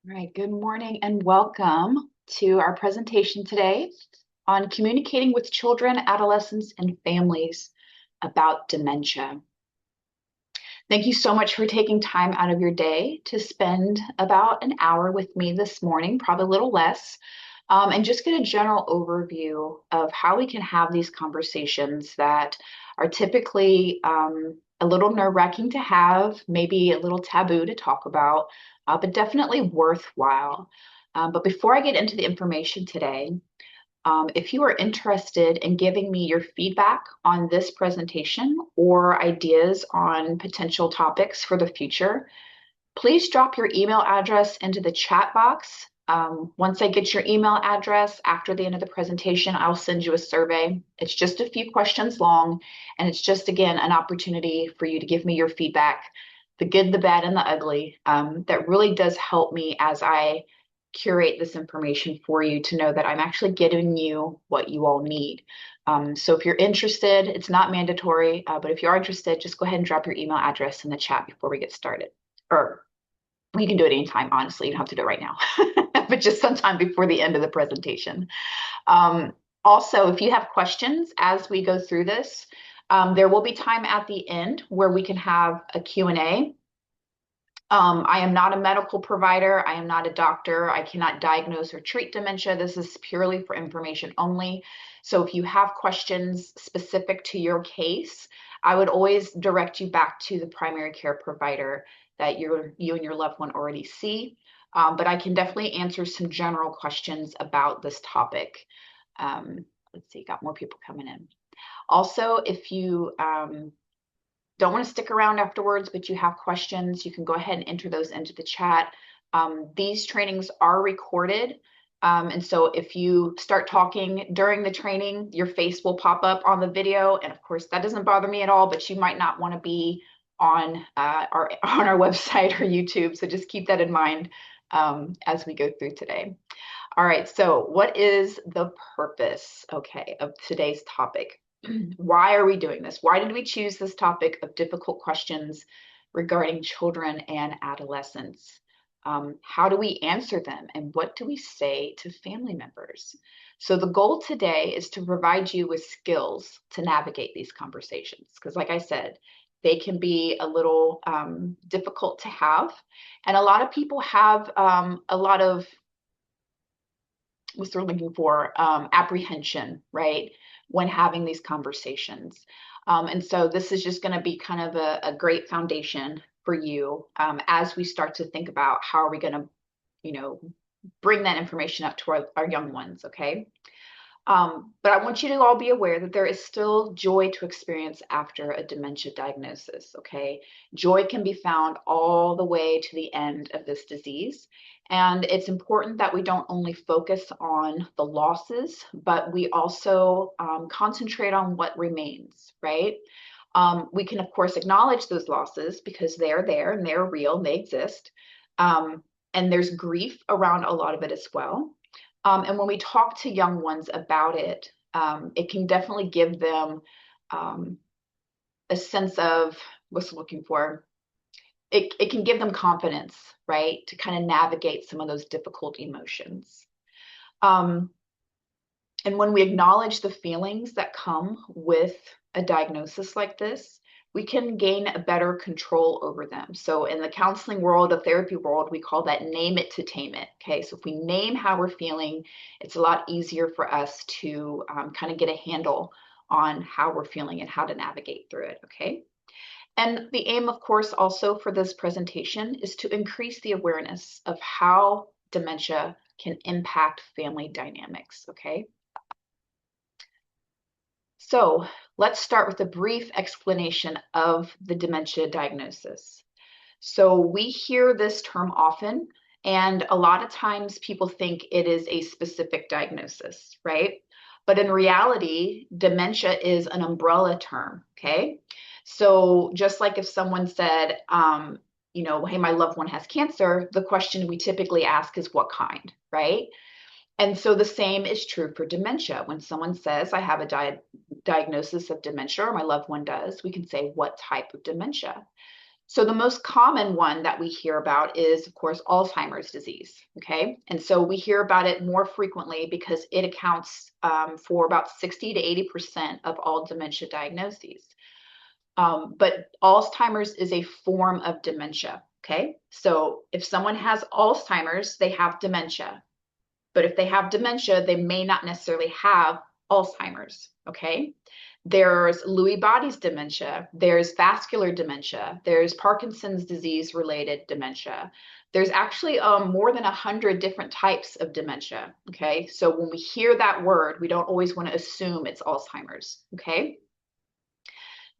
All right, good morning and welcome to our presentation today on communicating with children, adolescents, and families about dementia. Thank you so much for taking time out of your day to spend about an hour with me this morning, probably a little less, and just get a general overview of how we can have these conversations that are typically a little nerve-wracking to have, maybe a little taboo to talk about, but definitely worthwhile. But before I get into the information today, if you are interested in giving me your feedback on this presentation or ideas on potential topics for the future, please drop your email address into the chat box. Once I get your email address after the end of the presentation, I'll send you a survey. It's just a few questions long, and it's just, again, an opportunity for you to give me your feedback, the good, the bad, and the ugly. That really does help me as I curate this information for you to know that I'm actually getting you what you all need. So if you're interested, it's not mandatory, but if you are interested, just go ahead and drop your email address in the chat before we get started. Or you can do it anytime, honestly. You don't have to do it right now, but just sometime before the end of the presentation. Also, if you have questions as we go through this, there will be time at the end where we can have a Q&A. I am not a medical provider. I am not a doctor. I cannot diagnose or treat dementia. This is purely for information only. So if you have questions specific to your case, I would always direct you back to the primary care provider that you and your loved one already see. But I can definitely answer some general questions about this topic. Let's see, got more people coming in. Also, if you don't want to stick around afterwards, but you have questions, you can go ahead and enter those into the chat. These trainings are recorded. And so if you start talking during the training, your face will pop up on the video. And of course, that doesn't bother me at all, but you might not want to be on our website or YouTube. So just keep that in mind as we go through today. All right, so what is the purpose, okay, of today's topic? Why are we doing this? Why did we choose this topic of difficult questions regarding children and adolescents? How do we answer them? And what do we say to family members? So the goal today is to provide you with skills to navigate these conversations. Because like I said, they can be a little difficult to have. And a lot of people have a lot of what's they're looking for, apprehension, right, when having these conversations. And so this is just going to be kind of a great foundation for you as we start to think about how are we going to, bring that information up to our young ones, okay? But I want you to all be aware that there is still joy to experience after a dementia diagnosis, okay? Joy can be found all the way to the end of this disease. And it's important that we don't only focus on the losses, but we also concentrate on what remains, right? We can, of course, acknowledge those losses because they're there and they're real and they exist. And there's grief around a lot of it as well. And when we talk to young ones about it, it can definitely give them a sense of what's looking for. It can give them confidence, right, to kind of navigate some of those difficult emotions. And when we acknowledge the feelings that come with a diagnosis like this, we can gain a better control over them. So in the counseling world, the therapy world, we call that name it to tame it. Okay, so if we name how we're feeling, it's a lot easier for us to kind of get a handle on how we're feeling and how to navigate through it. Okay. And the aim, of course, also for this presentation is to increase the awareness of how dementia can impact family dynamics. Okay. So let's start with a brief explanation of the dementia diagnosis. So we hear this term often, and a lot of times people think it is a specific diagnosis, right? But in reality, dementia is an umbrella term, okay? So just like if someone said, hey, my loved one has cancer, the question we typically ask is what kind, right? And so the same is true for dementia. When someone says, I have a diagnosis of dementia, or my loved one does, we can say, what type of dementia? So the most common one that we hear about is, of course, Alzheimer's disease, okay? And so we hear about it more frequently because it accounts for about 60 to 80% of all dementia diagnoses. But Alzheimer's is a form of dementia, okay? So if someone has Alzheimer's, they have dementia. But if they have dementia, they may not necessarily have Alzheimer's, okay? There's Lewy body's dementia, there's vascular dementia, there's Parkinson's disease related dementia. There's actually more than 100 different types of dementia, okay? So when we hear that word, we don't always want to assume it's Alzheimer's, okay?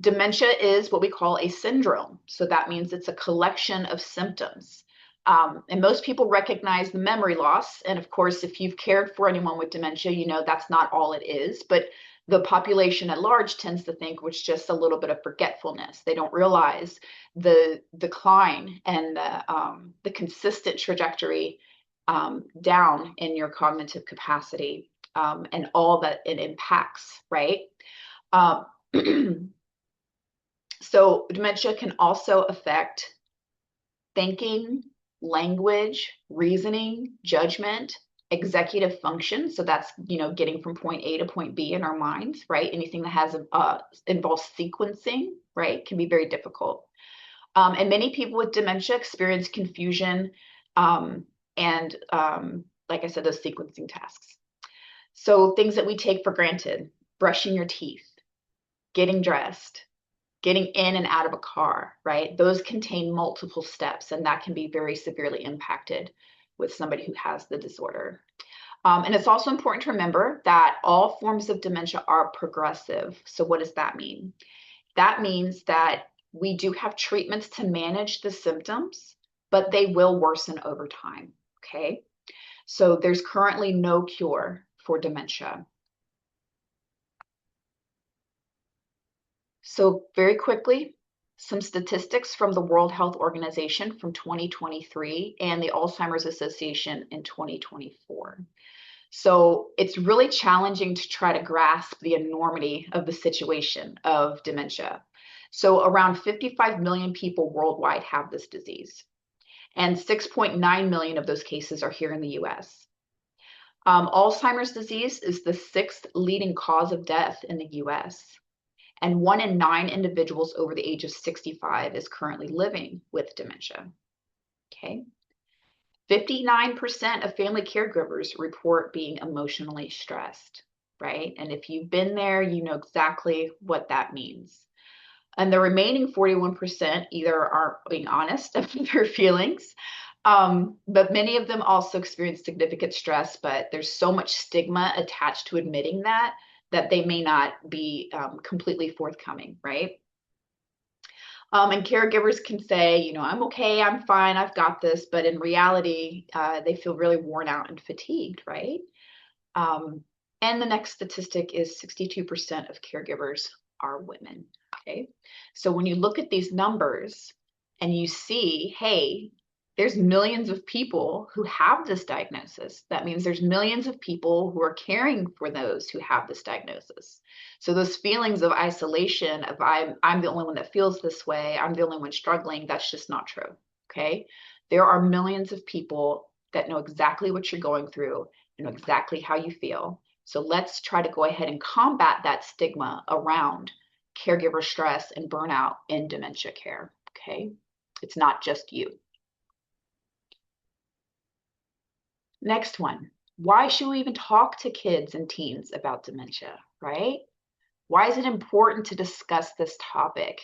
Dementia is what we call a syndrome. So that means it's a collection of symptoms. And most people recognize the memory loss. And of course, if you've cared for anyone with dementia, you know that's not all it is. But the population at large tends to think it's just a little bit of forgetfulness. They don't realize the decline and the consistent trajectory down in your cognitive capacity and all that it impacts, right? So dementia can also affect thinking, language, reasoning, judgment, executive function. So that's, getting from point A to point B in our minds, right? Anything that has involves sequencing, right, can be very difficult. And many people with dementia experience confusion and, like I said, those sequencing tasks. So things that we take for granted: brushing your teeth, getting dressed, getting in and out of a car, right? Those contain multiple steps, and that can be very severely impacted with somebody who has the disorder. And it's also important to remember that all forms of dementia are progressive. So what does that mean? That means that we do have treatments to manage the symptoms, but they will worsen over time, okay? So there's currently no cure for dementia. So very quickly, some statistics from the World Health Organization from 2023 and the Alzheimer's Association in 2024. So it's really challenging to try to grasp the enormity of the situation of dementia. So around 55 million people worldwide have this disease, and 6.9 million of those cases are here in the US. Alzheimer's disease is the 6th leading cause of death in the US. And 1 in 9 individuals over the age of 65 is currently living with dementia, okay? 59% of family caregivers report being emotionally stressed, right? And if you've been there, you know exactly what that means. And the remaining 41% either aren't being honest about their feelings, but many of them also experience significant stress, but there's so much stigma attached to admitting that they may not be completely forthcoming, right? And caregivers can say, I'm okay, I'm fine, I've got this, but in reality, they feel really worn out and fatigued, right? And the next statistic is 62% of caregivers are women, okay? So when you look at these numbers and you see, hey, there's millions of people who have this diagnosis. That means there's millions of people who are caring for those who have this diagnosis. So those feelings of isolation, of I'm the only one that feels this way, I'm the only one struggling, that's just not true, okay? There are millions of people that know exactly what you're going through, and know exactly how you feel. So let's try to go ahead and combat that stigma around caregiver stress and burnout in dementia care, okay? It's not just you. Next one, why should we even talk to kids and teens about dementia, right? Why is it important to discuss this topic?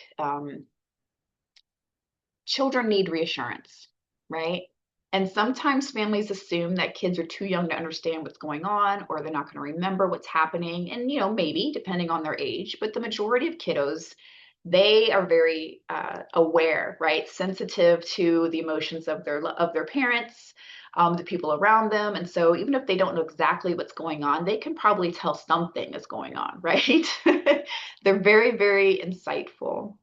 Children need reassurance, right? And sometimes families assume that kids are too young to understand what's going on, or they're not going to remember what's happening. And, maybe depending on their age, but the majority of kiddos, they are very aware, right? Sensitive to the emotions of their parents, the people around them. And so even if they don't know exactly what's going on, they can probably tell something is going on, right? They're very, very insightful,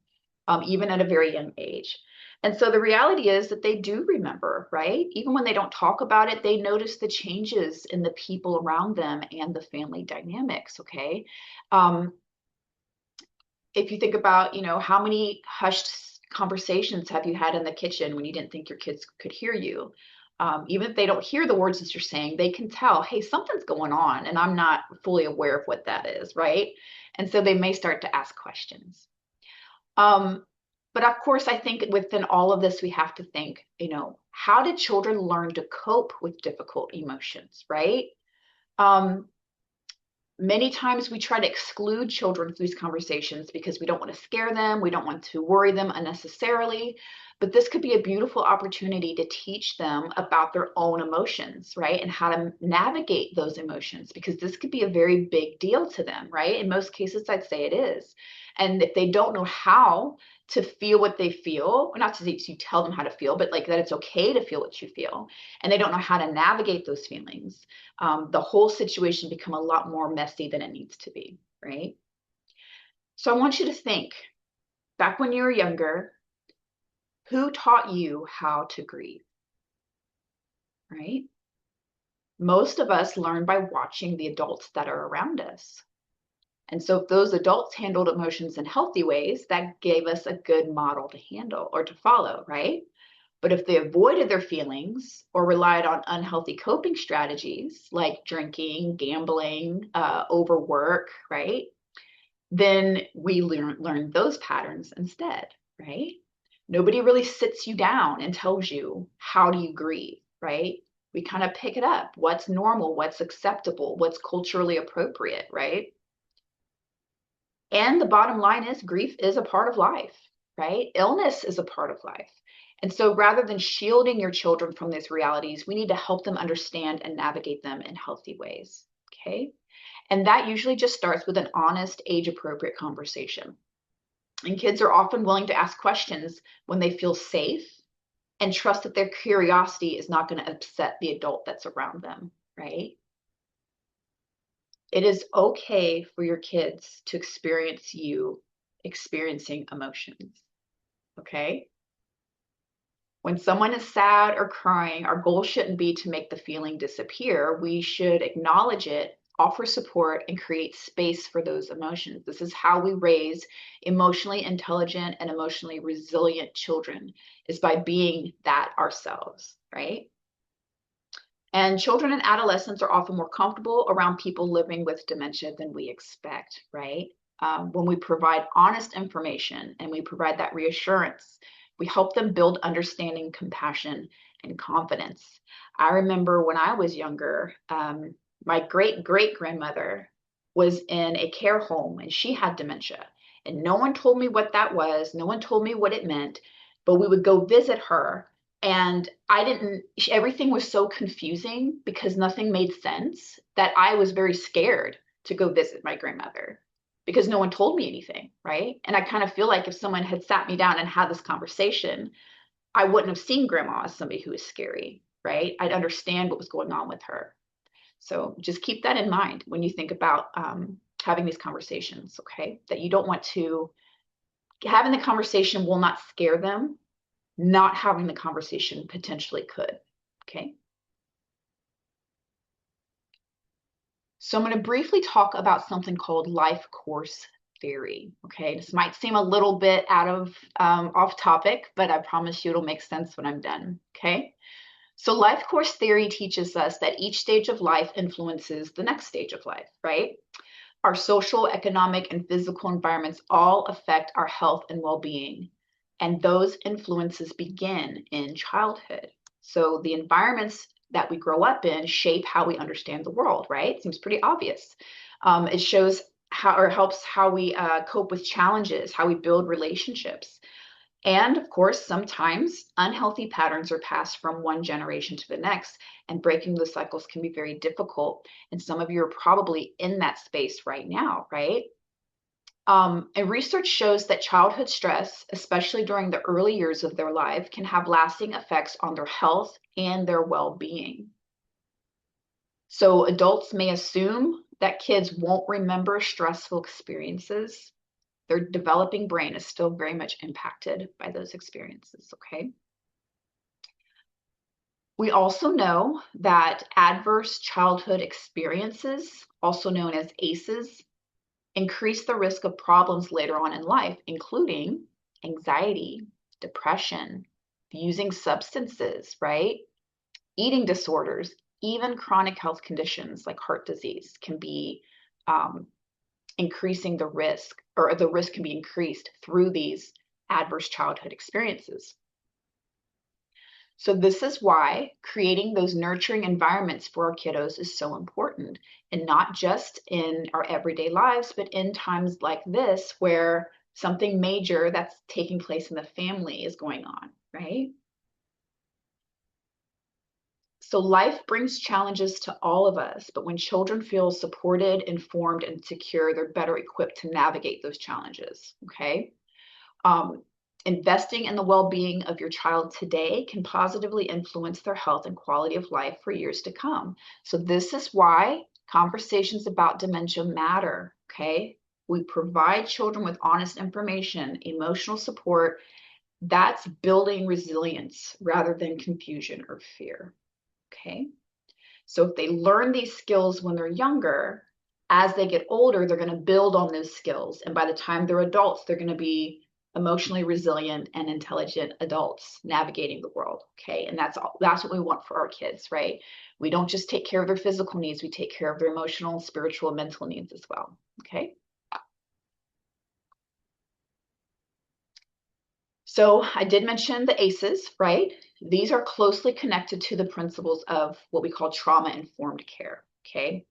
even at a very young age. And so the reality is that they do remember, right? Even when they don't talk about it, they notice the changes in the people around them and the family dynamics, okay? If you think about, how many hushed conversations have you had in the kitchen when you didn't think your kids could hear you? Even if they don't hear the words that you're saying, they can tell, hey, something's going on and I'm not fully aware of what that is, right? And so they may start to ask questions. But of course, I think within all of this, we have to think, how did children learn to cope with difficult emotions, right? Many times we try to exclude children from these conversations because we don't want to scare them. We don't want to worry them unnecessarily. But this could be a beautiful opportunity to teach them about their own emotions, right? And how to navigate those emotions, because this could be a very big deal to them, right? In most cases, I'd say it is. And if they don't know how to feel what they feel, not to say you tell them how to feel, but like that it's okay to feel what you feel, and they don't know how to navigate those feelings, the whole situation become a lot more messy than it needs to be, right? So I want you to think, back when you were younger, who taught you how to grieve, right? Most of us learn by watching the adults that are around us. And so if those adults handled emotions in healthy ways, that gave us a good model to handle or to follow, right? But if they avoided their feelings or relied on unhealthy coping strategies like drinking, gambling, overwork, right? Then we learn those patterns instead, right? Nobody really sits you down and tells you, how do you grieve, right? We kind of pick it up. What's normal? What's acceptable? What's culturally appropriate, right? And the bottom line is grief is a part of life, right? Illness is a part of life. And so rather than shielding your children from these realities, we need to help them understand and navigate them in healthy ways, okay? And that usually just starts with an honest, age-appropriate conversation. And kids are often willing to ask questions when they feel safe and trust that their curiosity is not going to upset the adult that's around them, right? It is okay for your kids to experience you experiencing emotions, okay? When someone is sad or crying, our goal shouldn't be to make the feeling disappear. We should acknowledge it, offer support, and create space for those emotions. This is how we raise emotionally intelligent and emotionally resilient children, is by being that ourselves, right? And children and adolescents are often more comfortable around people living with dementia than we expect, right? When we provide honest information and we provide that reassurance, we help them build understanding, compassion, and confidence. I remember when I was younger, my great-great-grandmother was in a care home and she had dementia. And no one told me what that was. No one told me what it meant, but we would go visit her. And everything was so confusing because nothing made sense that I was very scared to go visit my grandmother because no one told me anything, right? And I kind of feel like if someone had sat me down and had this conversation, I wouldn't have seen grandma as somebody who was scary, right? I'd understand what was going on with her. So just keep that in mind when you think about having these conversations, okay? That you don't want to, having the conversation will not scare them. Not having the conversation potentially could, okay? So I'm going to briefly talk about something called life course theory, okay? This might seem a little bit out of off topic, but I promise you it'll make sense when I'm done, okay? So life course theory teaches us that each stage of life influences the next stage of life, right? Our social, economic, and physical environments all affect our health and well-being. And those influences begin in childhood. So the environments that we grow up in shape how we understand the world, right? Seems pretty obvious. It shows how, or helps how we cope with challenges, how we build relationships. And of course, sometimes unhealthy patterns are passed from one generation to the next, and breaking those cycles can be very difficult. And some of you are probably in that space right now, right? And research shows that childhood stress, especially during the early years of their life, can have lasting effects on their health and their well-being. So adults may assume that kids won't remember stressful experiences. Their developing brain is still very much impacted by those experiences, okay? We also know that adverse childhood experiences, also known as ACEs, increase the risk of problems later on in life, including anxiety, depression, using substances, right? Eating disorders, even chronic health conditions like heart disease can be increasing the risk, or the risk can be increased through these adverse childhood experiences. So this is why creating those nurturing environments for our kiddos is so important, and not just in our everyday lives, but in times like this where something major that's taking place in the family is going on, right? So life brings challenges to all of us, but when children feel supported, informed, and secure, they're better equipped to navigate those challenges, okay? Investing in the well-being of your child today can positively influence their health and quality of life for years to come. So this is why conversations about dementia matter, okay? We provide children with honest information, emotional support. That's building resilience rather than confusion or fear, okay? So if they learn these skills when they're younger, as they get older, they're going to build on those skills. And by the time they're adults, they're going to be emotionally resilient and intelligent adults navigating the world. Okay. And that's what we want for our kids, right? We don't just take care of their physical needs, we take care of their emotional, spiritual, and mental needs as well. Okay. So I did mention the ACEs, right? These are closely connected to the principles of what we call trauma-informed care, okay?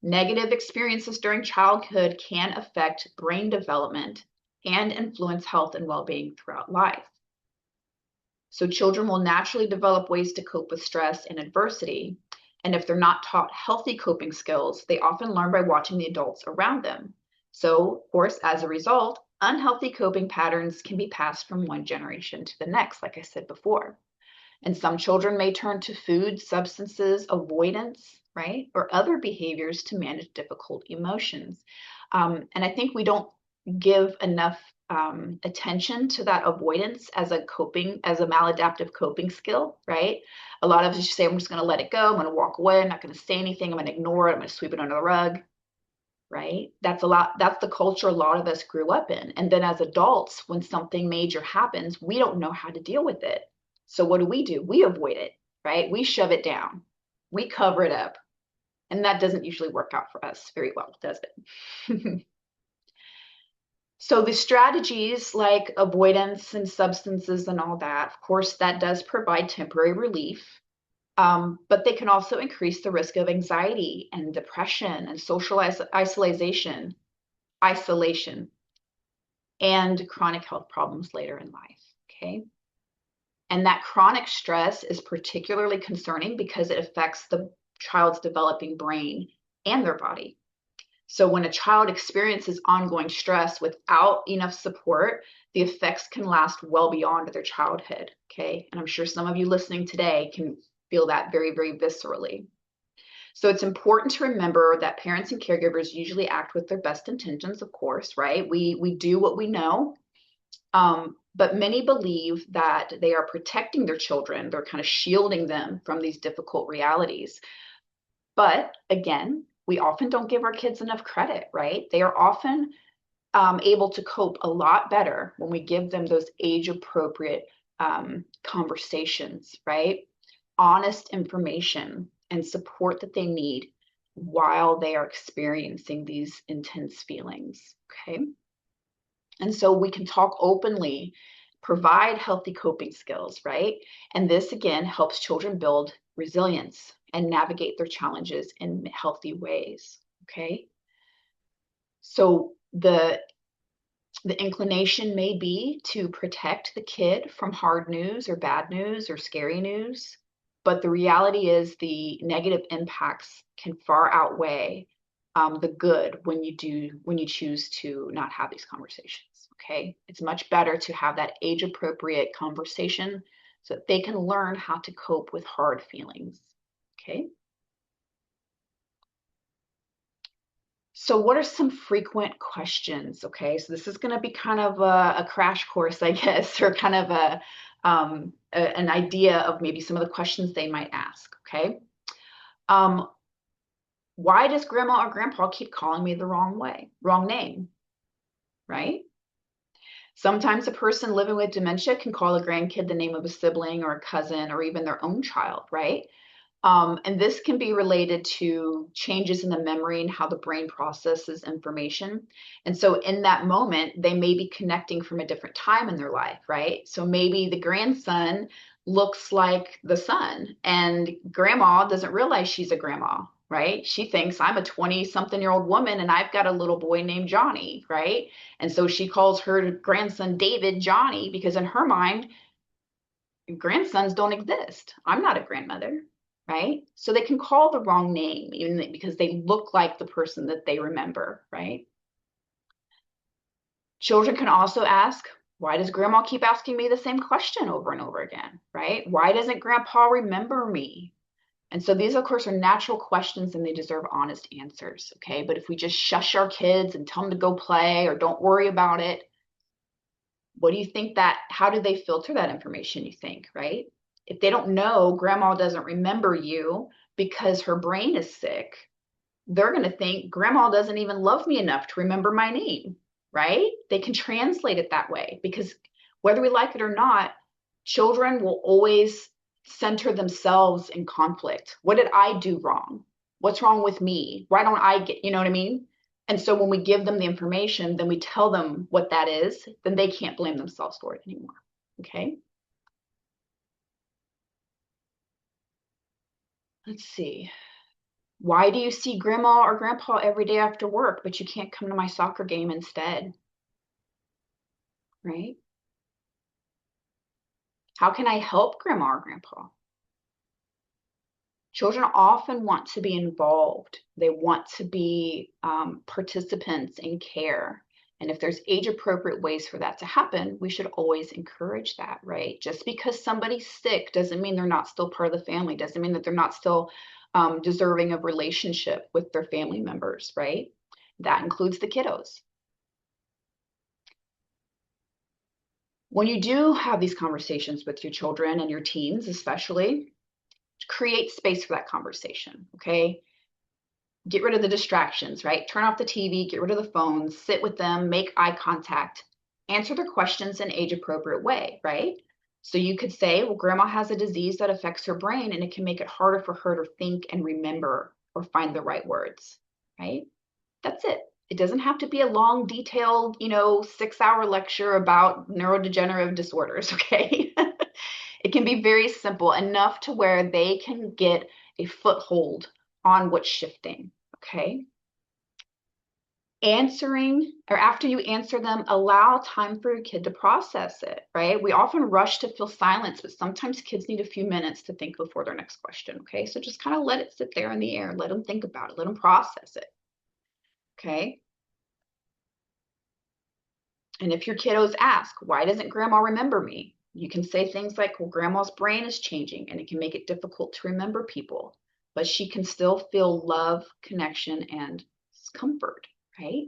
Negative experiences during childhood can affect brain development and influence health and well-being throughout life. So children will naturally develop ways to cope with stress and adversity. And if they're not taught healthy coping skills, they often learn by watching the adults around them. So, of course, as a result, unhealthy coping patterns can be passed from one generation to the next, like I said before. And some children may turn to food, substances, avoidance, right, or other behaviors to manage difficult emotions. And I think we don't give enough attention to that avoidance as a maladaptive coping skill, right? A lot of us just say, I'm just going to let it go. I'm going to walk away. I'm not going to say anything. I'm going to ignore it. I'm going to sweep it under the rug, right? That's the culture a lot of us grew up in. And then as adults, when something major happens, we don't know how to deal with it. So what do? We avoid it, right? We shove it down. We cover it up. And that doesn't usually work out for us very well, does it? So the strategies like avoidance and substances and all that, of course, that does provide temporary relief, but they can also increase the risk of anxiety and depression and social isolation, and chronic health problems later in life, okay? And that chronic stress is particularly concerning because it affects the child's developing brain and their body. So when a child experiences ongoing stress without enough support, the effects can last well beyond their childhood, okay? And I'm sure some of you listening today can feel that very, very viscerally. So it's important to remember that parents and caregivers usually act with their best intentions, of course, right? We do what we know, but many believe that they are protecting their children. They're kind of shielding them from these difficult realities. But again, we often don't give our kids enough credit, right? They are often able to cope a lot better when we give them those age-appropriate conversations, right? Honest information and support that they need while they are experiencing these intense feelings, okay? And so we can talk openly, provide healthy coping skills, right? And this again helps children build resilience and navigate their challenges in healthy ways, okay? So the inclination may be to protect the kid from hard news or bad news or scary news, but the reality is the negative impacts can far outweigh the good when you choose to not have these conversations, okay? It's much better to have that age-appropriate conversation so that they can learn how to cope with hard feelings, okay? So what are some frequent questions? Okay, so this is going to be kind of a crash course, I guess, or kind of an idea of maybe some of the questions they might ask, okay? Why does grandma or grandpa keep calling me the wrong name, right? Sometimes a person living with dementia can call a grandkid the name of a sibling or a cousin or even their own child, right? And this can be related to changes in the memory and how the brain processes information. And so in that moment, they may be connecting from a different time in their life, right? So maybe the grandson looks like the son, and grandma doesn't realize she's a grandma, right? She thinks I'm a 20-something-year-old woman and I've got a little boy named Johnny, right? And so she calls her grandson David Johnny because in her mind, grandsons don't exist. I'm not a grandmother, right? So they can call the wrong name even because they look like the person that they remember, right? Children can also ask, why does grandma keep asking me the same question over and over again, right? Why doesn't grandpa remember me? And so these, of course, are natural questions and they deserve honest answers, okay? But if we just shush our kids and tell them to go play or don't worry about it, what do you think how do they filter that information, you think, right? If they don't know grandma doesn't remember you because her brain is sick, they're going to think grandma doesn't even love me enough to remember my name, right? They can translate it that way because whether we like it or not, children will always center themselves in conflict. What did I do wrong? What's wrong with me? Why don't I get, you know what I mean? And so when we give them the information, then we tell them what that is, then they can't blame themselves for it anymore. Okay. Let's see. Why do you see grandma or grandpa every day after work, but you can't come to my soccer game instead? Right? How can I help grandma or grandpa? Children often want to be involved. They want to be participants in care. And if there's age-appropriate ways for that to happen, we should always encourage that, right? Just because somebody's sick doesn't mean they're not still part of the family, doesn't mean that they're not still deserving of relationship with their family members, right? That includes the kiddos. When you do have these conversations with your children and your teens, especially, create space for that conversation, okay? Get rid of the distractions, right? Turn off the TV, get rid of the phones, sit with them, make eye contact, answer their questions in age-appropriate way, right? So you could say, well, grandma has a disease that affects her brain and it can make it harder for her to think and remember or find the right words, right? That's it. It doesn't have to be a long, detailed, 6-hour lecture about neurodegenerative disorders, okay? It can be very simple, enough to where they can get a foothold on what's shifting, okay? Answering, or after you answer them, allow time for your kid to process it, right? We often rush to fill silence, but sometimes kids need a few minutes to think before their next question, okay? So just kind of let it sit there in the air, let them think about it, let them process it, okay? And if your kiddos ask, why doesn't grandma remember me? You can say things like, well, grandma's brain is changing and it can make it difficult to remember people, but she can still feel love, connection, and comfort, right?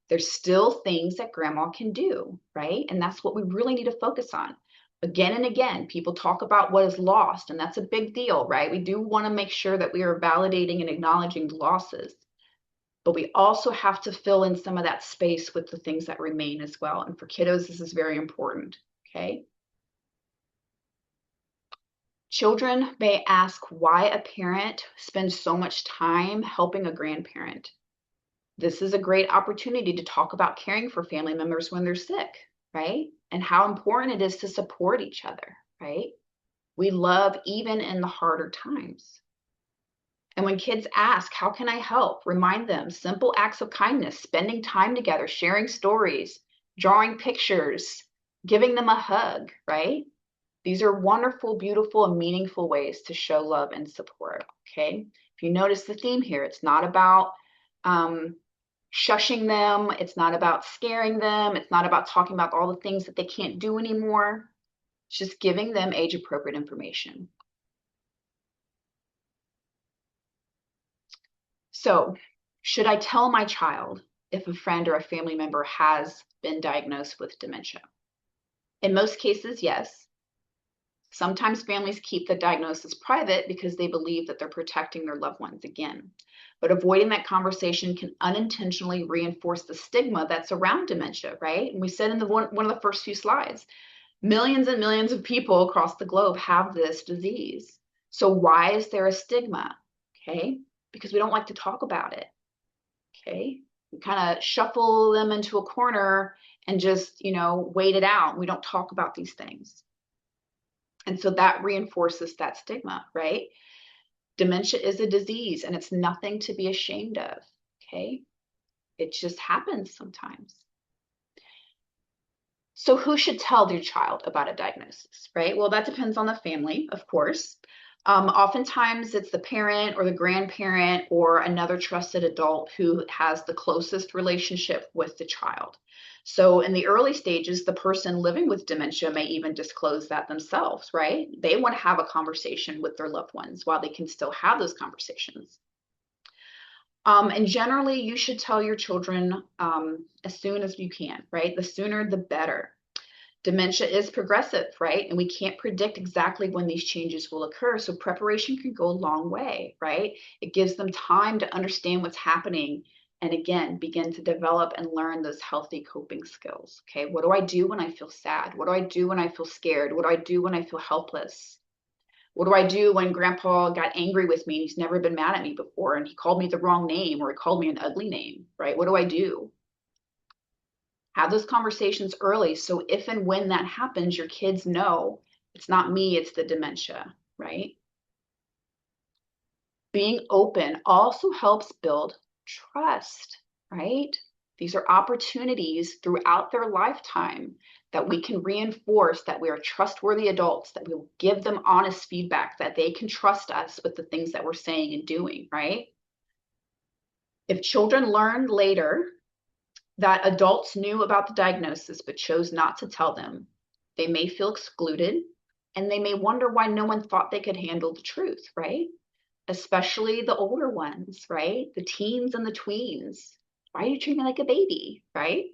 There's still things that grandma can do, right? And that's what we really need to focus on. Again and again, people talk about what is lost, and that's a big deal, right? We do want to make sure that we are validating and acknowledging the losses. But we also have to fill in some of that space with the things that remain as well. And for kiddos, this is very important, okay? Children may ask why a parent spends so much time helping a grandparent. This is a great opportunity to talk about caring for family members when they're sick, right? And how important it is to support each other, right? We love even in the harder times. And when kids ask, how can I help? Remind them simple acts of kindness, spending time together, sharing stories, drawing pictures, giving them a hug, right? These are wonderful, beautiful, and meaningful ways to show love and support, okay? If you notice the theme here, it's not about shushing them. It's not about scaring them. It's not about talking about all the things that they can't do anymore. It's just giving them age-appropriate information. So, should I tell my child if a friend or a family member has been diagnosed with dementia? In most cases, yes. Sometimes families keep the diagnosis private because they believe that they're protecting their loved ones again. But avoiding that conversation can unintentionally reinforce the stigma that's around dementia, right? And we said in one of the first few slides, millions and millions of people across the globe have this disease. So why is there a stigma? Okay, because we don't like to talk about it. Okay, we kind of shuffle them into a corner and just, wait it out. We don't talk about these things. And so that reinforces that stigma, right? Dementia is a disease and it's nothing to be ashamed of, okay? It just happens sometimes. So who should tell their child about a diagnosis, right? Well, that depends on the family, of course. Oftentimes it's the parent or the grandparent or another trusted adult who has the closest relationship with the child. So in the early stages, the person living with dementia may even disclose that themselves, right? They want to have a conversation with their loved ones while they can still have those conversations. And generally, you should tell your children as soon as you can, right? The sooner, the better. Dementia is progressive, right? And we can't predict exactly when these changes will occur. So preparation can go a long way, right? It gives them time to understand what's happening and again, begin to develop and learn those healthy coping skills. Okay, what do I do when I feel sad? What do I do when I feel scared? What do I do when I feel helpless? What do I do when grandpa got angry with me and he's never been mad at me before and he called me the wrong name or he called me an ugly name, right? What do I do? Have those conversations early so if and when that happens, your kids know it's not me, it's the dementia, right? Being open also helps build trust, right? These are opportunities throughout their lifetime that we can reinforce that we are trustworthy adults, that we will give them honest feedback, that they can trust us with the things that we're saying and doing, right? If children learn later that adults knew about the diagnosis but chose not to tell them, they may feel excluded and they may wonder why no one thought they could handle the truth, right? Especially the older ones, right? The teens and the tweens. Why are you treating me like a baby, right?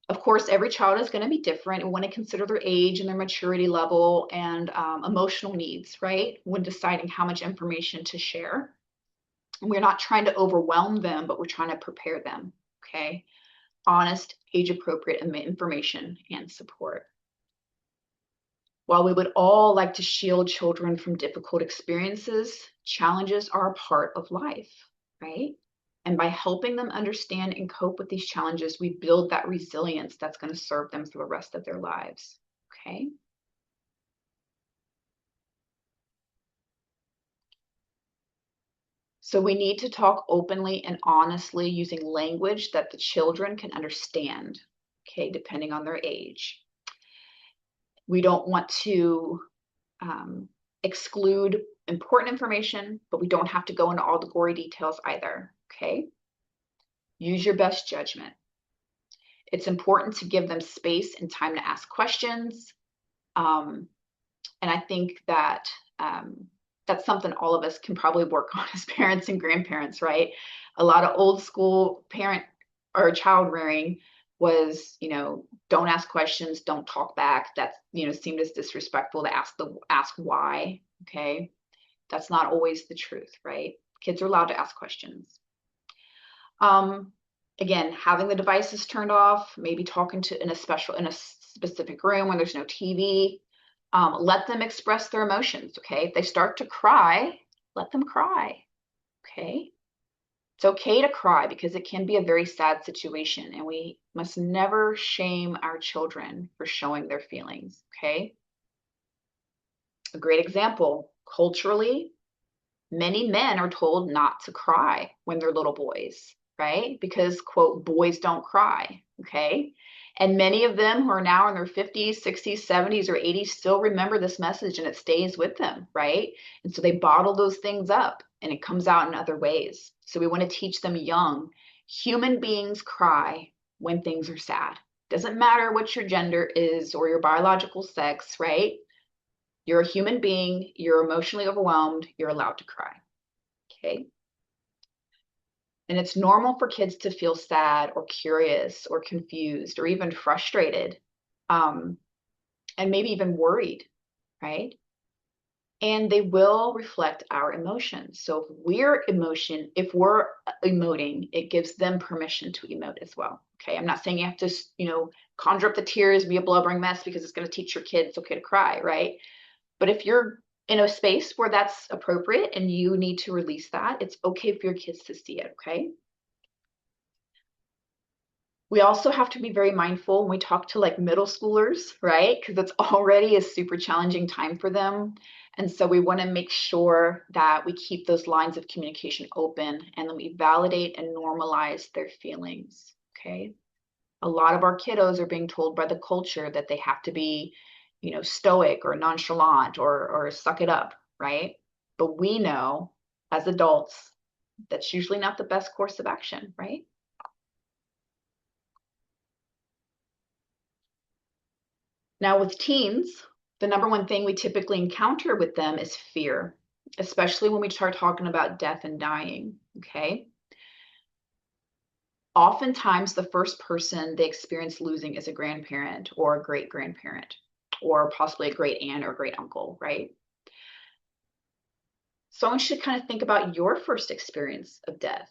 Of course, every child is going to be different and want to consider their age and their maturity level and emotional needs, right? When deciding how much information to share. And we're not trying to overwhelm them, but we're trying to prepare them, okay? Honest, age-appropriate information and support. While we would all like to shield children from difficult experiences, challenges are a part of life, right? And by helping them understand and cope with these challenges, we build that resilience that's going to serve them for the rest of their lives, okay? So we need to talk openly and honestly using language that the children can understand, okay, depending on their age. We don't want to exclude important information, but we don't have to go into all the gory details either, okay? Use your best judgment. It's important to give them space and time to ask questions. And I think that that's something all of us can probably work on as parents and grandparents, right? A lot of old school parent or child rearing was, don't ask questions, don't talk back. That's, seemed as disrespectful to ask why, okay? That's not always the truth, right? Kids are allowed to ask questions. Again, having the devices turned off, maybe talking to in a specific room when there's no TV. Let them express their emotions, okay? If they start to cry, let them cry, okay? It's okay to cry because it can be a very sad situation and we must never shame our children for showing their feelings, okay? A great example, culturally, many men are told not to cry when they're little boys, right? Because, quote, boys don't cry, okay? And many of them who are now in their 50s, 60s, 70s, or 80s still remember this message and it stays with them, right? And so they bottle those things up and it comes out in other ways. So we want to teach them young. Human beings cry when things are sad. Doesn't matter what your gender is or your biological sex, right? You're a human being, you're emotionally overwhelmed, you're allowed to cry, okay? And it's normal for kids to feel sad or curious or confused or even frustrated and maybe even worried, right? And they will reflect our emotions. So if we're emoting, it gives them permission to emote as well. Okay, I'm not saying you have to, conjure up the tears, be a blubbering mess because it's going to teach your kid it's okay to cry, right? But if you're in a space where that's appropriate and you need to release that, it's okay for your kids to see it, okay? We also have to be very mindful when we talk to like middle schoolers, right? Because it's already a super challenging time for them. And so we want to make sure that we keep those lines of communication open and then we validate and normalize their feelings, okay? A lot of our kiddos are being told by the culture that they have to be, stoic or nonchalant or suck it up, right? But we know as adults, that's usually not the best course of action, right? Now, with teens, the number one thing we typically encounter with them is fear, especially when we start talking about death and dying. Okay. Oftentimes, the first person they experience losing is a grandparent or a great grandparent, or possibly a great aunt or great uncle, right? So, I want you to kind of think about your first experience of death.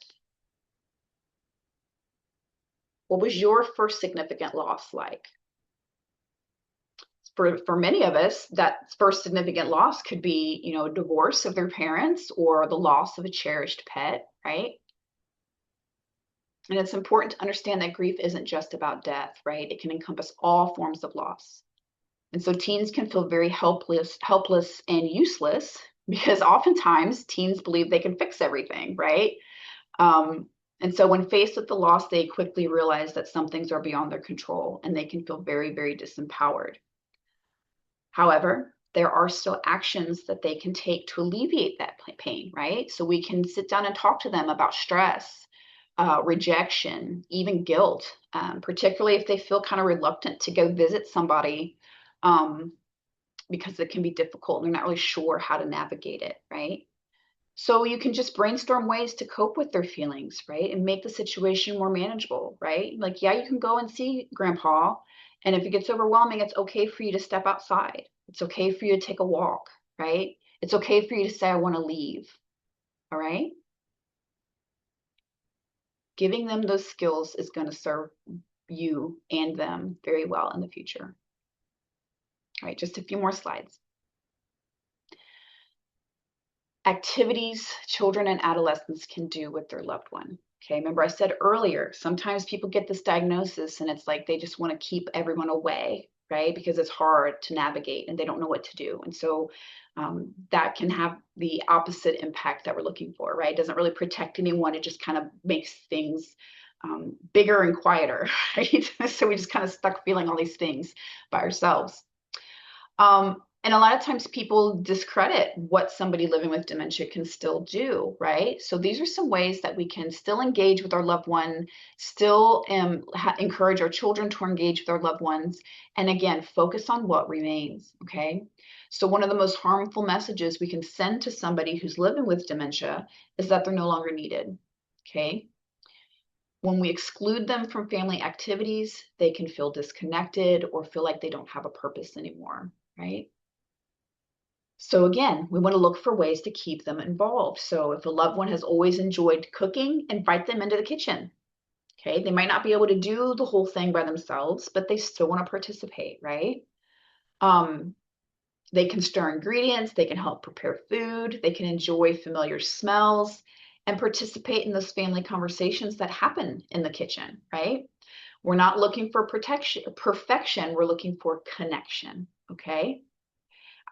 What was your first significant loss like? For many of us, that first significant loss could be, divorce of their parents or the loss of a cherished pet, right? And it's important to understand that grief isn't just about death, right? It can encompass all forms of loss. And so teens can feel very helpless and useless because oftentimes teens believe they can fix everything, right? And so when faced with the loss, they quickly realize that some things are beyond their control and they can feel very, very disempowered. However, there are still actions that they can take to alleviate that pain, right? So we can sit down and talk to them about stress, rejection, even guilt, particularly if they feel kind of reluctant to go visit somebody because it can be difficult and they're not really sure how to navigate it, right? So you can just brainstorm ways to cope with their feelings, right? And make the situation more manageable, right? Like, yeah, you can go and see grandpa. And if it gets overwhelming, it's okay for you to step outside. It's okay for you to take a walk, right? It's okay for you to say, I want to leave. All right. Giving them those skills is going to serve you and them very well in the future. All right, just a few more slides. Activities children and adolescents can do with their loved one. Okay, remember I said earlier, sometimes people get this diagnosis and it's like they just want to keep everyone away, right? Because it's hard to navigate and they don't know what to do. And so that can have the opposite impact that we're looking for, right? It doesn't really protect anyone. It just kind of makes things bigger and quieter, right? So we just kind of stuck feeling all these things by ourselves. And a lot of times people discredit what somebody living with dementia can still do, right? So these are some ways that we can still engage with our loved one, still encourage our children to engage with our loved ones, and again, focus on what remains, okay? So one of the most harmful messages we can send to somebody who's living with dementia is that they're no longer needed, okay? When we exclude them from family activities, they can feel disconnected or feel like they don't have a purpose anymore, right? So again, we want to look for ways to keep them involved. So if a loved one has always enjoyed cooking, invite them into the kitchen. Okay, they might not be able to do the whole thing by themselves, but they still want to participate, right? Um, they can stir ingredients, they can help prepare food, they can enjoy familiar smells, and participate in those family conversations that happen in the kitchen, right? We're not looking for perfection, we're looking for connection, okay?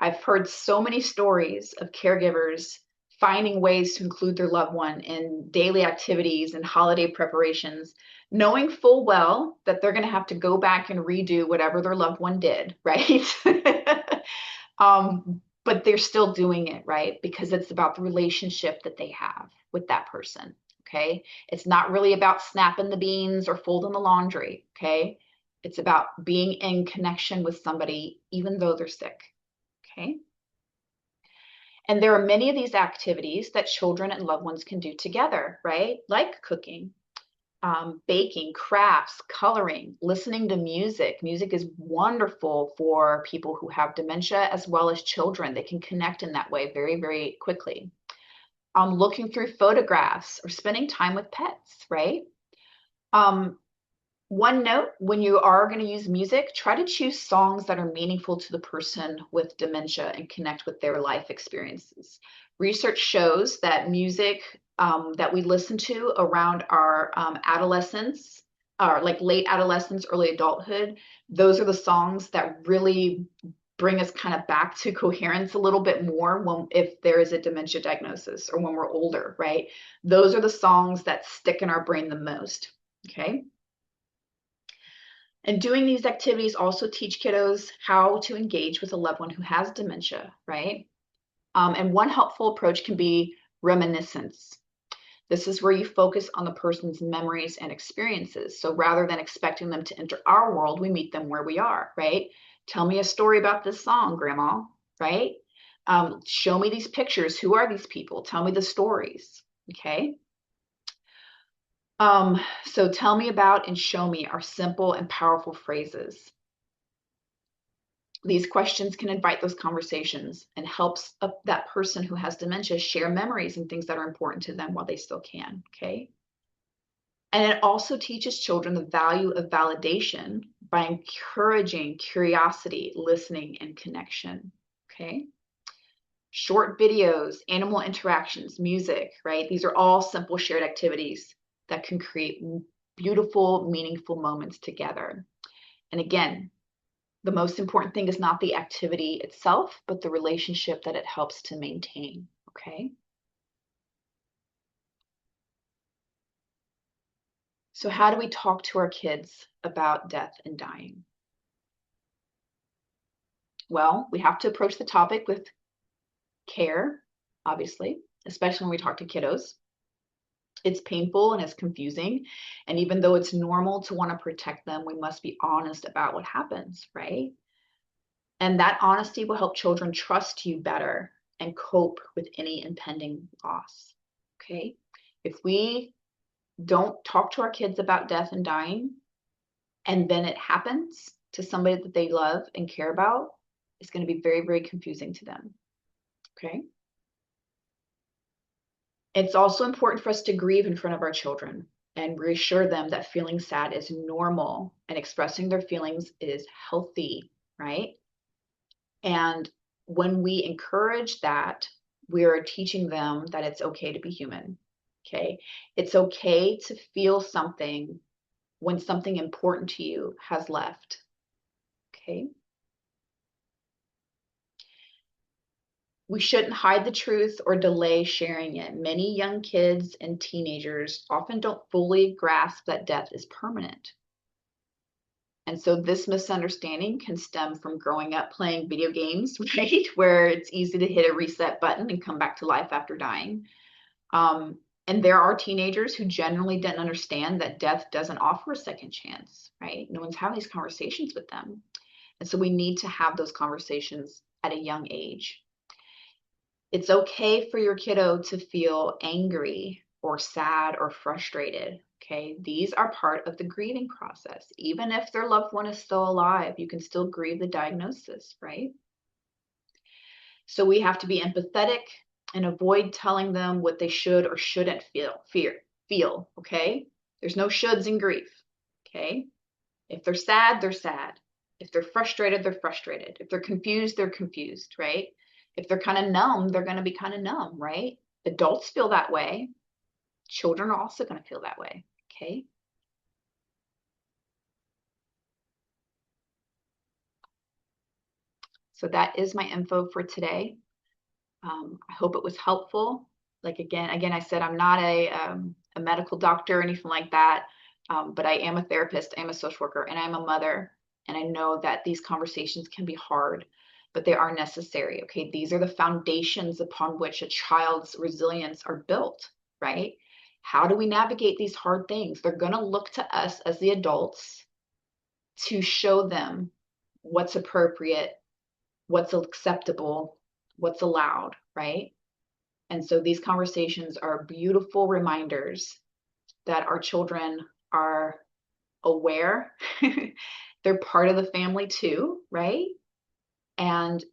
I've heard so many stories of caregivers finding ways to include their loved one in daily activities and holiday preparations, knowing full well that they're going to have to go back and redo whatever their loved one did, right? But they're still doing it, right? Because it's about the relationship that they have with that person, okay? It's not really about snapping the beans or folding the laundry, okay? It's about being in connection with somebody even though they're sick. Okay. And there are many of these activities that children and loved ones can do together, right? Like cooking. baking, crafts, coloring, listening to music. Music is wonderful for people who have dementia as well as children. They can connect in that way very, very quickly. Looking through photographs or spending time with pets, right? One note, when you are going to use music, try to choose songs that are meaningful to the person with dementia and connect with their life experiences. Research shows that music that we listen to around our adolescence, or like late adolescence, early adulthood, those are the songs that really bring us kind of back to coherence a little bit more if there is a dementia diagnosis or when we're older, right? Those are the songs that stick in our brain the most, okay? And doing these activities also teach kiddos how to engage with a loved one who has dementia, right? And one helpful approach can be reminiscence. This is where you focus on the person's memories and experiences. So rather than expecting them to enter our world, we meet them where we are, right? Tell me a story about this song, Grandma, right? Show me these pictures. Who are these people? Tell me the stories, okay? So tell me about and show me are simple and powerful phrases. These questions can invite those conversations and helps that person who has dementia share memories and things that are important to them while they still can, okay? And it also teaches children the value of validation by encouraging curiosity, listening, and connection, okay? Short videos, animal interactions, music, right? These are all simple shared activities that can create beautiful, meaningful moments together. And again, the most important thing is not the activity itself, but the relationship that it helps to maintain, okay? So how do we talk to our kids about death and dying? Well, we have to approach the topic with care, obviously, especially when we talk to kiddos. It's painful and it's confusing. And even though it's normal to want to protect them, we must be honest about what happens, right? And that honesty will help children trust you better and cope with any impending loss, okay? If we don't talk to our kids about death and dying, and then it happens to somebody that they love and care about, it's going to be very, very confusing to them, okay? It's also important for us to grieve in front of our children and reassure them that feeling sad is normal and expressing their feelings is healthy, right? And when we encourage that, we are teaching them that it's okay to be human, okay? It's okay to feel something when something important to you has left, okay? We shouldn't hide the truth or delay sharing it. Many young kids and teenagers often don't fully grasp that death is permanent. And so this misunderstanding can stem from growing up playing video games, right? Where it's easy to hit a reset button and come back to life after dying. And there are teenagers who generally didn't understand that death doesn't offer a second chance, right? No one's having these conversations with them. And so we need to have those conversations at a young age. It's okay for your kiddo to feel angry or sad or frustrated. Okay, these are part of the grieving process. Even if their loved one is still alive, you can still grieve the diagnosis, right? So we have to be empathetic and avoid telling them what they should or shouldn't feel, okay? There's no shoulds in grief, okay? If they're sad, they're sad. If they're frustrated, they're frustrated. If they're confused, they're confused, right? If they're kind of numb, they're going to be kind of numb, right? Adults feel that way. Children are also going to feel that way, okay? So that is my info for today. I hope it was helpful. Like again, I said I'm not a medical doctor or anything like that, but I am a therapist, I am a social worker, and I'm a mother. And I know that these conversations can be hard, but they are necessary. Okay, these are the foundations upon which a child's resilience are built, right? How do we navigate these hard things? They're going to look to us as the adults to show them what's appropriate, what's acceptable, what's allowed, right? And so these conversations are beautiful reminders that our children are aware. They're part of the family too, right? And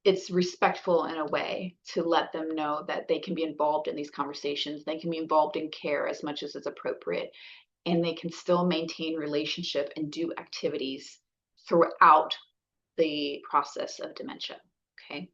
it's respectful in a way to let them know that they can be involved in these conversations. They can be involved in care as much as is appropriate, and they can still maintain relationship and do activities throughout the process of dementia. Okay.